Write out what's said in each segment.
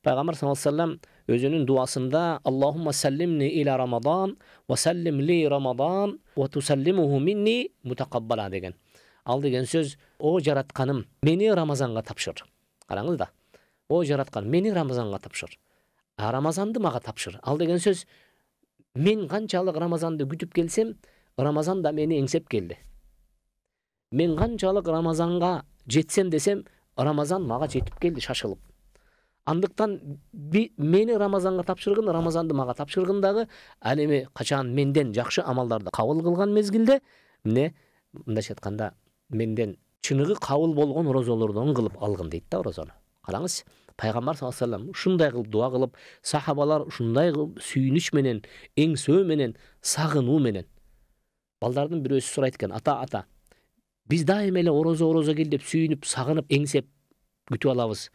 Peygamber sallallahu aleyhi ve sellem özünün duasında Allahumma sallimni ila Ramazan ve sallim li Ramazan ve tusallimuhu minni mutakabbala degen. Al degen söz, o jaratkanım meni Ramazan'a tapşır. Qarаңыз da. O jaratkan meni Ramazan'a tapşır. Ramazanды maga tapşır. Al degen söz, men kançalık Ramazanды kütüp gelsem, Ramazan da meni engsep geldi. Men kançalık Ramazan'a jetsem desem, Ramazan maga jetip geldi şaşılıp. Andыктан meni Ramazanга tapşırgın, Ramazanды maga tapşırgındагы ал эми качан менден жакшы амалдарды кабыл кылган мезгилде, эмне мындайча айтканда менден чыныгы кабыл болгон орозолордон кылып алгын дейт да орозону. Караңыз, Пайгамбар саллаллаху алейхи вассалам ушундай кылып дуа кылып, сахабалар ушундай кылып сүйүнүч менен, эңсөө менен, сагынуу менен. Балдардын бирөөсү сурайт экен, ата, биз дайыма эле орозо кел деп сүйүнүп, сагынып, эңсеп күтүп алабыз.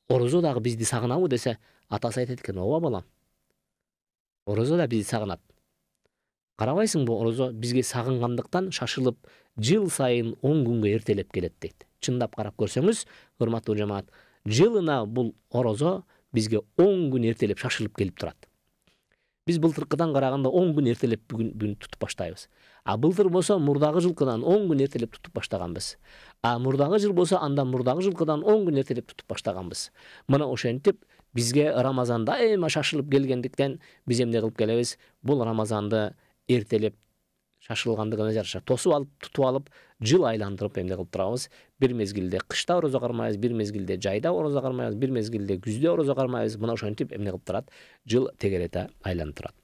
Орозо дагы бизди сагынабы десе, атасы айтат экен, ооба балам. Орозо да бизди сагынат. Карабайсың бу орозо бизге сагынгандыктан шашылып, жыл сайын 10 күнгө эртелеп келет дейт. Чындап карап көрсөңүз, урматтуу жамаат, жылына бул орозо бизге 10 күн эртелеп шашылып келип турат. Biz былтыркыдан караганда 10 күн эртелеп бүгүн тутуп баштайбыз. Былтыр болсо мурдагы жылкыдан 10 күн эртелеп тутуп баштаганбыз. Мурдагы жыл болсо андан мурдагы жылкыдан 10 күн эртелеп тутуп баштаганбыз. Мына ошентип бизге Рамазан дайыма шашылып келгендиктен биз эмне кылып келебиз? Бул Рамазанды эртелеп шашылгандыгына жараша тосуп алып, тутуп алып, жыл айландырып эмне кылып турабыз? Бир мезгилде кышта орозо кармайбыз, бир мезгилде жайда орозо кармайбыз, бир мезгилде күздө орозо кармайбыз. Мына ошентип эмне кылып турат? Жыл тегерете айланып турат.